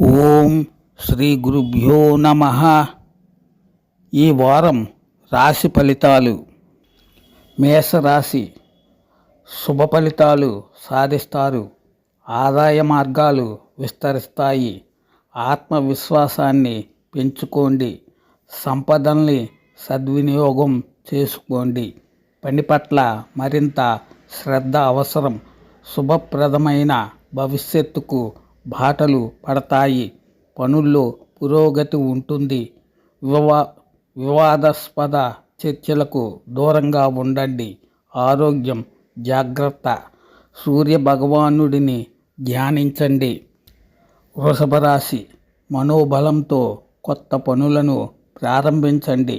ఓం శ్రీ గురుభ్యో నమః. ఈ వారం రాశి ఫలితాలు. మేషరాశి శుభ ఫలితాలు సాధిస్తారు. ఆదాయ మార్గాలు విస్తరిస్తాయి. ఆత్మవిశ్వాసాన్ని పెంచుకోండి. సంపదల్ని సద్వినియోగం చేసుకోండి. పని పట్ల మరింత శ్రద్ధ అవసరం. శుభప్రదమైన భవిష్యత్తుకు బాటలు పడతాయి. పనుల్లో పురోగతి ఉంటుంది. వివాదాస్పద చర్చలకు దూరంగా ఉండండి. ఆరోగ్యం జాగ్రత్త. సూర్య భగవానుడిని ధ్యానించండి. వృషభ రాశి మనోబలంతో కొత్త పనులను ప్రారంభించండి.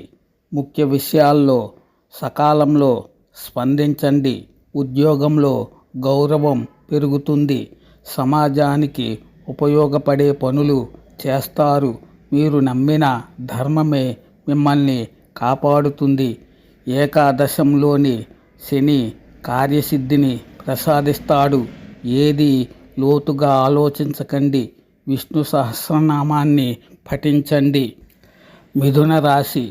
ముఖ్య విషయాల్లో సకాలంలో స్పందించండి. ఉద్యోగంలో గౌరవం పెరుగుతుంది. సమాజానికి ఉపయోగపడే పనులు చేస్తారు. మీరు నమ్మిన ధర్మమే మిమ్మల్ని కాపాడుతుంది. ఏకాదశంలోని శని కార్యసిద్ధిని ప్రసాదిస్తాడు. ఏది లోతుగా ఆలోచించకండి. విష్ణు సహస్రనామాన్ని పఠించండి. మిథున రాశి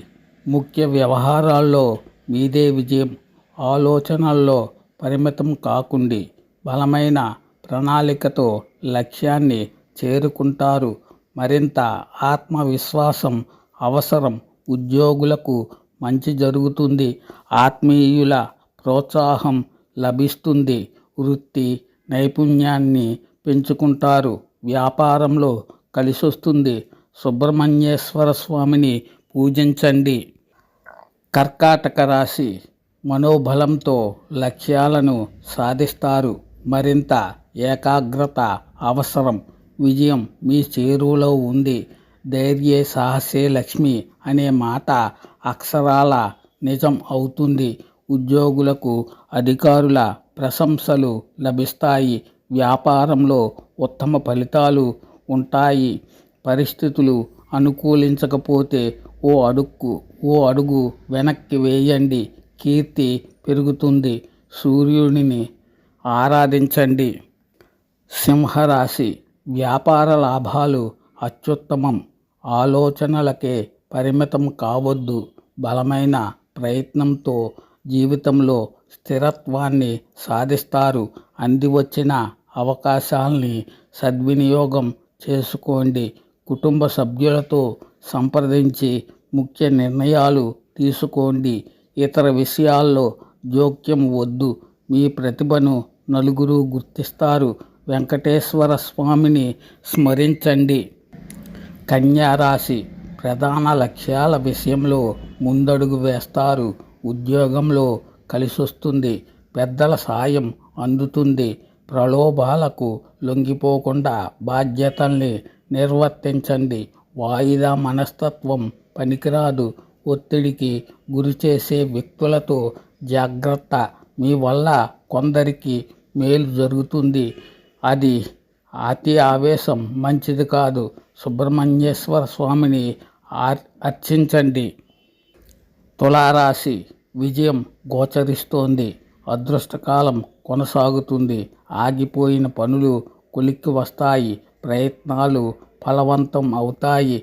ముఖ్య వ్యవహారాల్లో మీదే విజయం. ఆలోచనల్లో పరిమితం కాకుండి. బలమైన ప్రణాళికతో లక్ష్యాన్ని చేరుకుంటారు. మరింత ఆత్మవిశ్వాసం అవసరం. ఉద్యోగులకు మంచి జరుగుతుంది. ఆత్మీయుల ప్రోత్సాహం లభిస్తుంది. వృత్తి నైపుణ్యాన్ని పెంచుకుంటారు. వ్యాపారంలో కలిసొస్తుంది. సుబ్రహ్మణ్యేశ్వర స్వామిని పూజించండి. కర్కాటక రాశి మనోబలంతో లక్ష్యాలను సాధిస్తారు. మరింత ఏకాగ్రత అవసరం. విజయం మీ చేరువలో ఉంది. ధైర్యే సాహసే లక్ష్మి అనే మాట అక్షరాల నిజం అవుతుంది. ఉద్యోగులకు అధికారుల ప్రశంసలు లభిస్తాయి. వ్యాపారంలో ఉత్తమ ఫలితాలు ఉంటాయి. పరిస్థితులు అనుకూలించకపోతే ఓ అడుగు వెనక్కి వేయండి. కీర్తి పెరుగుతుంది. సూర్యుడిని ఆరాధించండి. సింహరాశి వ్యాపార లాభాలు అత్యుత్తమం. ఆలోచనలకే పరిమితం కావద్దు. బలమైన ప్రయత్నంతో జీవితంలో స్థిరత్వాన్ని సాధిస్తారు. అందివచ్చిన అవకాశాల్ని సద్వినియోగం చేసుకోండి. కుటుంబ సభ్యులతో సంప్రదించి ముఖ్య నిర్ణయాలు తీసుకోండి. ఇతర విషయాల్లో జోక్యం వద్దు. మీ ప్రతిభను నలుగురు గుర్తిస్తారు. వెంకటేశ్వర స్వామిని స్మరించండి. కన్యా రాశి ప్రధాన లక్ష్యాల విషయంలో ముందడుగు వేస్తారు. ఉద్యోగంలో కలిసొస్తుంది. పెద్దల సాయం అందుతుంది. ప్రలోభాలకు లొంగిపోకుండా బాధ్యతల్ని నిర్వర్తించండి. వాయిదా మనస్తత్వం పనికిరాదు. ఒత్తిడికి గురిచేసే వ్యక్తులతో జాగ్రత్త. మీ వల్ల కొందరికి మేలు జరుగుతుంది. అది అతి ఆవేశం మంచిది కాదు. సుబ్రహ్మణ్యేశ్వర స్వామిని అర్చించండి. తులారాశి విజయం గోచరిస్తోంది. అదృష్టకాలం కొనసాగుతుంది. ఆగిపోయిన పనులు కొలిక్కి వస్తాయి. ప్రయత్నాలు ఫలవంతం అవుతాయి.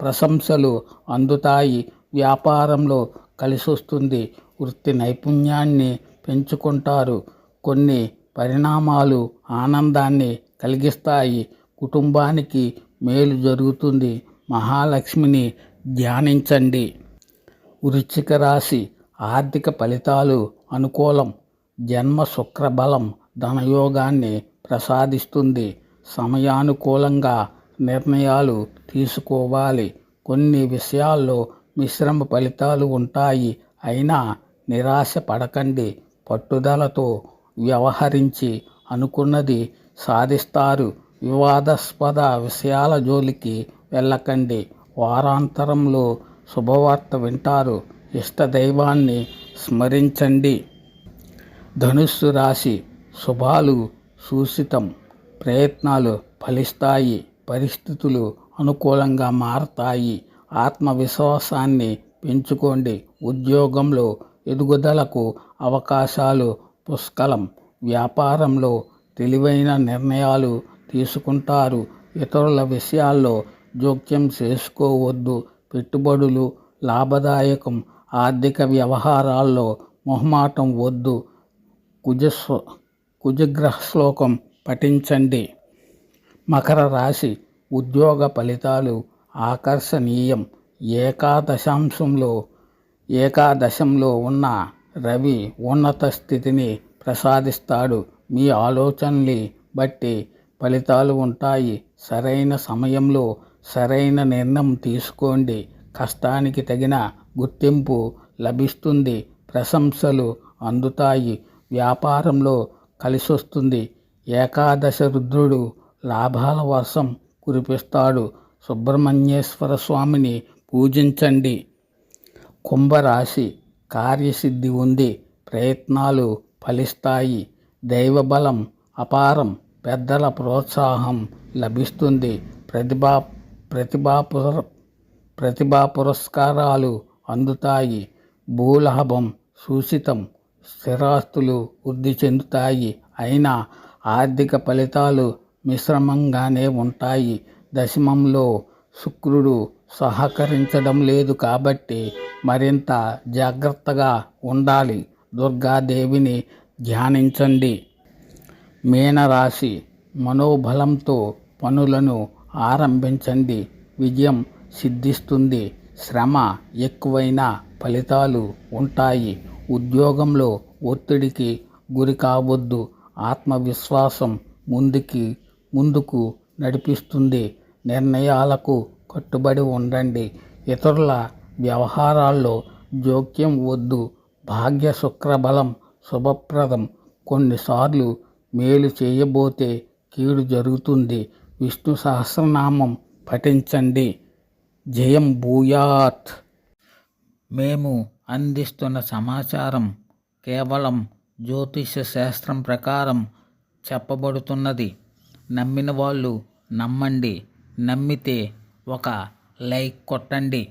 ప్రశంసలు అందుతాయి. వ్యాపారంలో కలిసొస్తుంది. వృత్తి నైపుణ్యాన్ని పెంచుకుంటారు. కొన్ని పరిణామాలు ఆనందాన్ని కలిగిస్తాయి. కుటుంబానికి మేలు జరుగుతుంది. మహాలక్ష్మిని ధ్యానించండి. వృశ్చిక రాశి ఆర్థిక ఫలితాలు అనుకూలం. జన్మ శుక్రబలం ధనయోగాన్ని ప్రసాదిస్తుంది. సమయానుకూలంగా నిర్ణయాలు తీసుకోవాలి. కొన్ని విషయాల్లో మిశ్రమ ఫలితాలు ఉంటాయి. అయినా నిరాశ పడకండి. పట్టుదలతో వ్యవహరించి అనుకున్నది సాధిస్తారు. వివాదాస్పద విషయాల జోలికి వెళ్ళకండి. వారాంతరంలో శుభవార్త వింటారు. ఇష్టదైవాన్ని స్మరించండి. ధనుస్సు రాశి శుభాలు సూచితం. ప్రయత్నాలు ఫలిస్తాయి. పరిస్థితులు అనుకూలంగా మారతాయి. ఆత్మవిశ్వాసాన్ని పెంచుకోండి. ఉద్యోగంలో ఎదుగుదలకు అవకాశాలు పుష్కలం. వ్యాపారంలో తెలివైన నిర్ణయాలు తీసుకుంటారు. ఇతరుల విషయాల్లో జోక్యం చేసుకోవద్దు. పెట్టుబడులు లాభదాయకం. ఆర్థిక వ్యవహారాల్లో మొహమాటం వద్దు. కుజగ్రహ శ్లోకం పఠించండి. మకర రాశి ఉద్యోగ ఫలితాలు ఆకర్షణీయం. ఏకాదశంలో ఉన్న రవి ఉన్నత స్థితిని ప్రసాదిస్తాడు. మీ ఆలోచనల్ని బట్టి ఫలితాలు ఉంటాయి. సరైన సమయంలో సరైన నిర్ణయం తీసుకోండి. కష్టానికి తగిన గుర్తింపు లభిస్తుంది. ప్రశంసలు అందుతాయి. వ్యాపారంలో కలిసొస్తుంది. ఏకాదశ రుద్రుడు లాభాల వర్షం కురిపిస్తాడు. సుబ్రహ్మణ్యేశ్వర స్వామిని పూజించండి. కుంభరాశి కార్యసిద్ధి ఉంది. ప్రయత్నాలు ఫలిస్తాయి. దైవబలం అపారం. పెద్దల ప్రోత్సాహం లభిస్తుంది. ప్రతిభా పురస్కారాలు అందుతాయి. భూలాభం సూచితం. స్థిరాస్తులు వృద్ధి చెందుతాయి. అయినా ఆర్థిక ఫలితాలు మిశ్రమంగానే ఉంటాయి. దశమంలో శుక్రుడు సహకరించడం లేదు కాబట్టి మరింత జాగ్రత్తగా ఉండాలి. దుర్గాదేవిని ధ్యానించండి. మీనరాశి మనోబలంతో పనులను ఆరంభించండి. విజయం సిద్ధిస్తుంది. శ్రమ ఎక్కువైనా ఫలితాలు ఉంటాయి. ఉద్యోగంలో ఒత్తిడికి గురి కావద్దు. ఆత్మవిశ్వాసం ముందుకు నడిపిస్తుంది. నిర్ణయాలకు కట్టుబడి ఉండండి. ఇతరుల వ్యవహారాల్లో జోక్యం వద్దు. భాగ్య శుక్రబలం శుభప్రదం. కొన్నిసార్లు మేలు చేయబోతే కీడు జరుగుతుంది. విష్ణు సహస్రనామం పఠించండి. జయం భూయాత్. మేము అందిస్తున్న సమాచారం కేవలం జ్యోతిష శాస్త్రం ప్రకారం చెప్పబడుతున్నది. నమ్మిన వాళ్ళు నమ్మండి. నమ్మితే ఒక లైక్ కొట్టండి.